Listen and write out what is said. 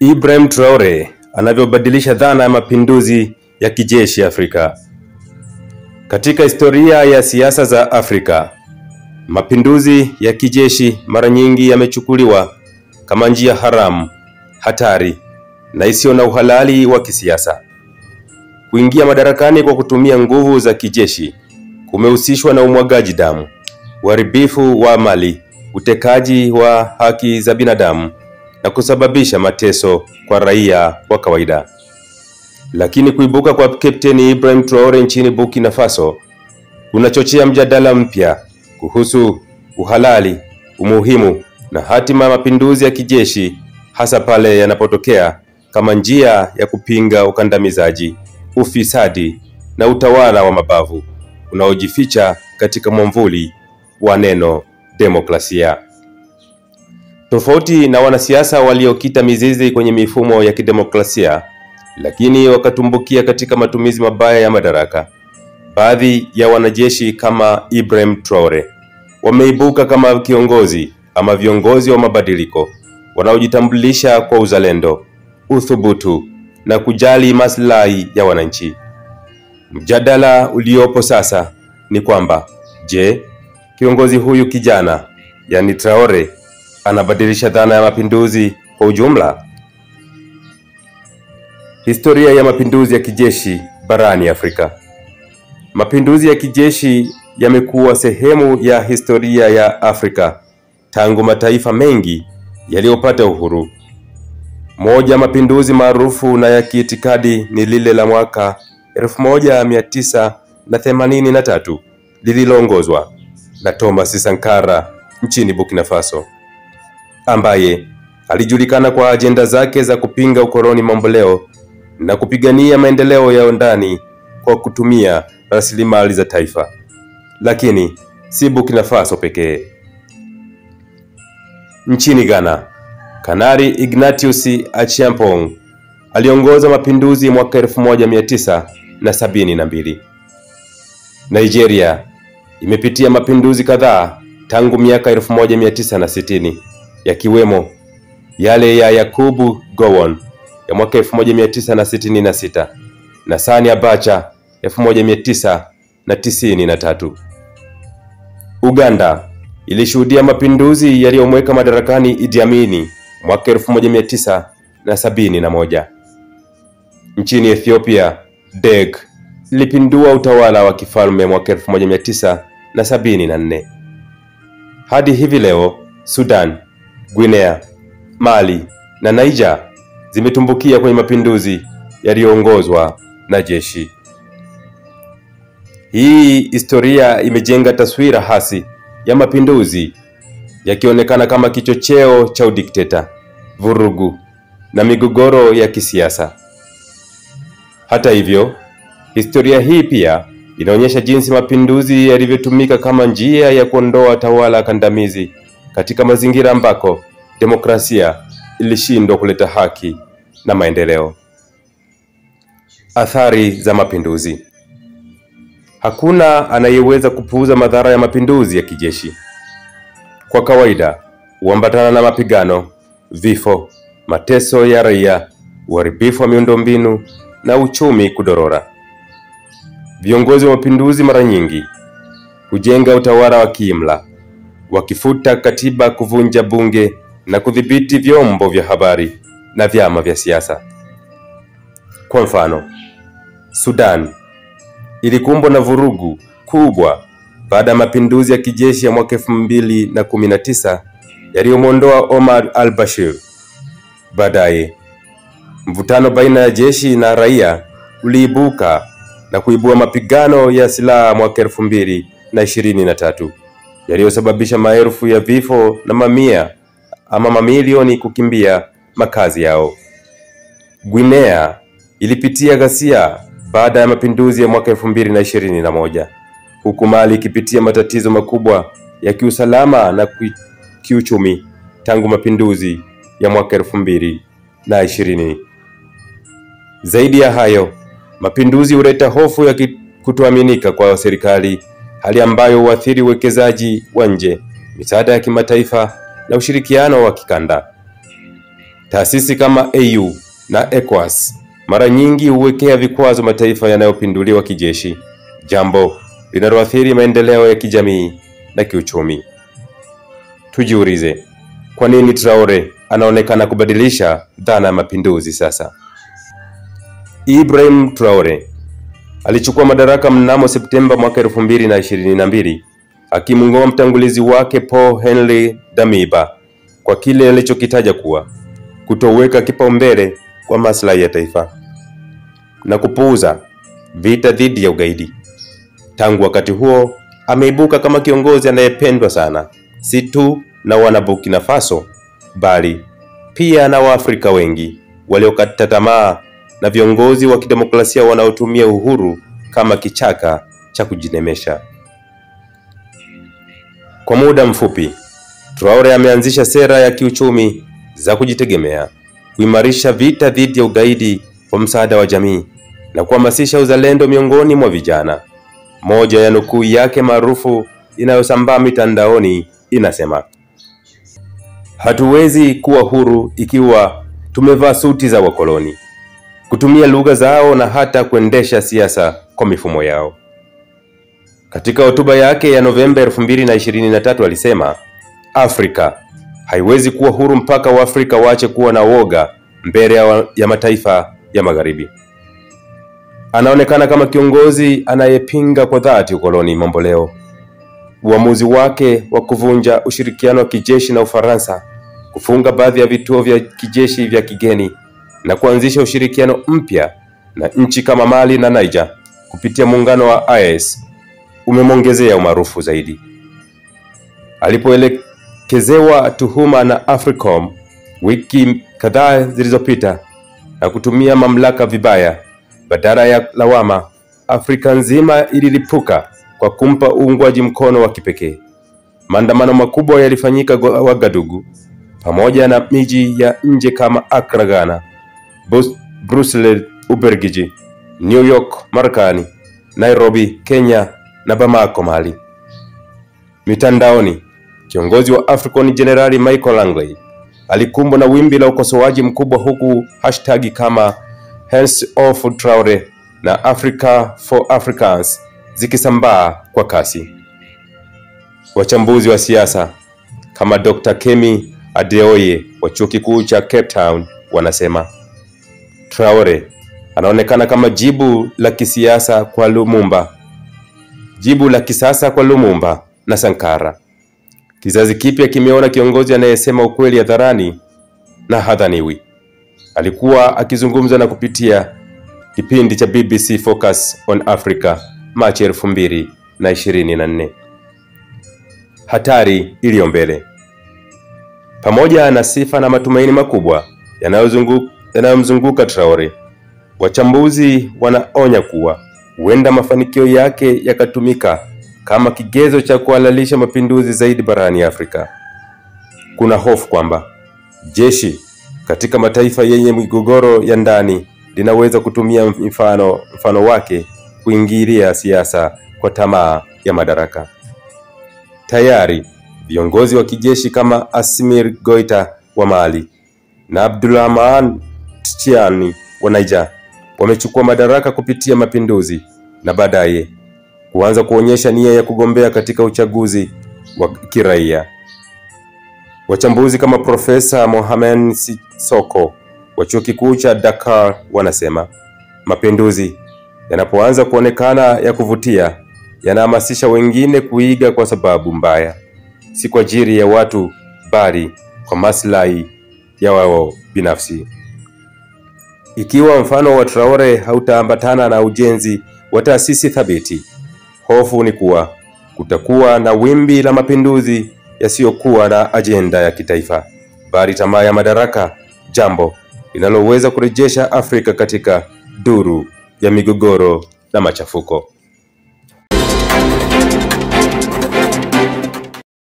Ibrahim Traore anavyobadilisha dhana ya mapinduzi ya kijeshi Afrika. Katika historia ya siasa za Afrika, mapinduzi ya kijeshi mara nyingi yamechukuliwa kama njia haramu, hatari na isiyo na uhalali wa kisiasa. Kuingia madarakani kwa kutumia nguvu za kijeshi kumehusishwa na umwagaji damu, uharibifu wa mali, utekaji wa haki za binadamu na kusababisha mateso kwa raia wa kawaida. Lakini kuibuka kwa Kapteni Ibrahim Traore nchini Burkina Faso kunachochea mjadala mpya kuhusu uhalali, umuhimu na hatima ya mapinduzi ya kijeshi, hasa pale yanapotokea kama njia ya kupinga ukandamizaji, ufisadi na utawala wa mabavu unaojificha katika mwamvuli wa neno demokrasia. Tofauti na wanasiasa waliokita mizizi kwenye mifumo ya kidemokrasia lakini wakatumbukia katika matumizi mabaya ya madaraka, baadhi ya wanajeshi kama Ibrahim Traore wameibuka kama kiongozi ama viongozi wa mabadiliko wanaojitambulisha kwa uzalendo, uthubutu na kujali maslahi ya wananchi. Mjadala uliopo sasa ni kwamba, je, kiongozi huyu kijana, yani Traore, anabadilisha dhana ya mapinduzi kwa ujumla? Historia ya mapinduzi ya kijeshi barani Afrika. Mapinduzi ya kijeshi yamekuwa sehemu ya historia ya Afrika tangu mataifa mengi yaliyopata uhuru. Moja mapinduzi maarufu na ya kiitikadi ni lile la mwaka 1983 lililoongozwa na Thomas Sankara nchini Burkina Faso, ambaye alijulikana kwa ajenda zake za kupinga ukoloni mamboleo na kupigania maendeleo ya ndani kwa kutumia rasilimali za taifa. Lakini si Burkina Faso pekee. Nchini Ghana, Kanali Ignatius Acheampong aliongoza mapinduzi mwaka 1972. Nigeria imepitia mapinduzi kadhaa tangu miaka 1960, yakiwemo yale ya Yakubu Gowon ya mwaka 1966 na Sani Abacha 1993. Uganda ilishuhudia mapinduzi yaliyomweka madarakani Idi Amin mwaka 1971. Nchini Ethiopia, Deg ilipindua utawala wa kifalme mwaka 1974. Hadi hivi leo, Sudan, Guinea, Mali na Niger zimetumbukia kwenye mapinduzi yaliyoongozwa na jeshi. Hii historia imejenga taswira hasi ya mapinduzi yakionekana kama kichocheo cha udikteta, vurugu na migogoro ya kisiasa. Hata hivyo, historia hii pia inaonyesha jinsi mapinduzi yalivyotumika kama njia ya kuondoa tawala kandamizi katika mazingira ambako demokrasia ilishindwa kuleta haki na maendeleo. Athari za mapinduzi. Hakuna anayeweza kupuuza madhara ya mapinduzi ya kijeshi. Kwa kawaida, huambatana na mapigano, vifo, mateso ya raia, uharibifu wa miundombinu na uchumi kudorora. Viongozi wa mapinduzi mara nyingi hujenga utawala wa kiimla, wakifuta katiba, kuvunja bunge na kudhibiti vyombo vya habari na vyama vya siasa. Kwa mfano, Sudan ilikumbwa na vurugu kubwa baada ya mapinduzi ya kijeshi ya mwaka 2019 yaliyomuondoa Omar al-Bashir. Baadaye, mvutano baina ya jeshi na raia uliibuka na kuibua mapigano ya silaha mwaka 2023 yaliyosababisha maelfu ya vifo na mamilioni kukimbia makazi yao. Guinea ilipitia ghasia baada ya mapinduzi ya mwaka 2021, huku Mali ikipitia matatizo makubwa ya kiusalama na kiuchumi tangu mapinduzi ya mwaka 2020. Zaidi ya hayo, mapinduzi huleta hofu ya kutoaminika kwa serikali, hali ambayo huathiri uwekezaji wa nje, misaada ya kimataifa na ushirikiano wa kikanda. Taasisi kama AU na ECOWAS mara nyingi huwekea vikwazo mataifa yanayopinduliwa kijeshi, jambo linaloathiri maendeleo ya kijamii na kiuchumi. Tujiulize, kwa nini Traore anaonekana kubadilisha dhana ya mapinduzi sasa? Ibrahim Traore alichukua madaraka mnamo Septemba mwaka 2022 akimngoa mtangulizi wake Paul Henri Damiba kwa kile alichokitaja kuwa kutoweka kipaumbele kwa maslahi ya taifa na kupuuza vita dhidi ya ugaidi. Tangu wakati huo ameibuka kama kiongozi anayependwa sana, si tu na wana Burkina Faso bali pia na Waafrika wengi waliokata tamaa na viongozi wa kidemokrasia wanaotumia uhuru kama kichaka cha kujinemesha. Kwa muda mfupi, Traore ameanzisha sera ya kiuchumi za kujitegemea, kuimarisha vita dhidi ya ugaidi kwa msaada wa jamii na kuhamasisha uzalendo miongoni mwa vijana. Moja ya nukuu yake maarufu inayosambaa mitandaoni inasema, hatuwezi kuwa huru ikiwa tumevaa suti za wakoloni, kutumia lugha zao na hata kuendesha siasa kwa mifumo yao. Katika hotuba yake ya Novemba 2023 alisema, Afrika haiwezi kuwa huru mpaka Waafrika waache kuwa na woga mbele ya mataifa ya magharibi. Anaonekana kama kiongozi anayepinga kwa dhati ukoloni mamboleo. Uamuzi wake wa kuvunja ushirikiano wa kijeshi na Ufaransa, kufunga baadhi ya vituo vya kijeshi vya kigeni na kuanzisha ushirikiano mpya na nchi kama Mali na Niger kupitia muungano wa IS umemwongezea umaarufu zaidi. Alipoelekezewa tuhuma na Africom wiki kadhaa zilizopita na kutumia mamlaka vibaya badala ya lawama, Afrika nzima ililipuka kwa kumpa uungwaji mkono wa kipekee. Maandamano makubwa yalifanyika Wagadugu pamoja na miji ya nje kama Accra Ghana, Brussels Ubelgiji, New York Marekani, Nairobi Kenya na Bamako Mali. Mitandaoni, kiongozi wa African Generali Michael Langley alikumbwa na wimbi la ukosoaji mkubwa, huku hashtag kama Hands Off Traore na Africa for Africans zikisambaa kwa kasi. Wachambuzi wa siasa kama Dr. Kemi Adeoye wa chuo kikuu cha Cape Town wanasema Traore anaonekana kama jibu la kisiasa kwa Lumumba, jibu la kisasa kwa Lumumba na Sankara. Kizazi kipya kimeona kiongozi anayesema ukweli hadharani na hadhaniwi. Alikuwa akizungumza na kupitia kipindi cha BBC Focus on Africa Machi 2024. Hatari iliyo mbele. Pamoja na sifa na matumaini makubwa yanayomzunguka Traore, wachambuzi wanaonya kuwa huenda mafanikio yake yakatumika kama kigezo cha kuhalalisha mapinduzi zaidi barani Afrika. Kuna hofu kwamba jeshi katika mataifa yenye migogoro ya ndani linaweza kutumia mfano wake kuingilia siasa kwa tamaa ya madaraka. Tayari viongozi wa kijeshi kama Assimi Goita wa Mali na Abdourahmane Tiani wa Niger wamechukua madaraka kupitia mapinduzi na baadaye kuanza kuonyesha nia ya kugombea katika uchaguzi wa kiraia. Wachambuzi kama Profesa Mohamed Sissoko wa chuo kikuu cha Dakar wanasema mapinduzi yanapoanza kuonekana ya kuvutia yanahamasisha wengine kuiga kwa sababu mbaya, si kwa ajili ya watu bali kwa maslahi ya wao binafsi. Ikiwa mfano wa Traore hautaambatana na ujenzi wa taasisi thabiti, hofu ni kuwa kutakuwa na wimbi la mapinduzi yasiyokuwa na ajenda ya kitaifa bali tamaa ya madaraka, jambo linaloweza kurejesha Afrika katika duru ya migogoro na machafuko.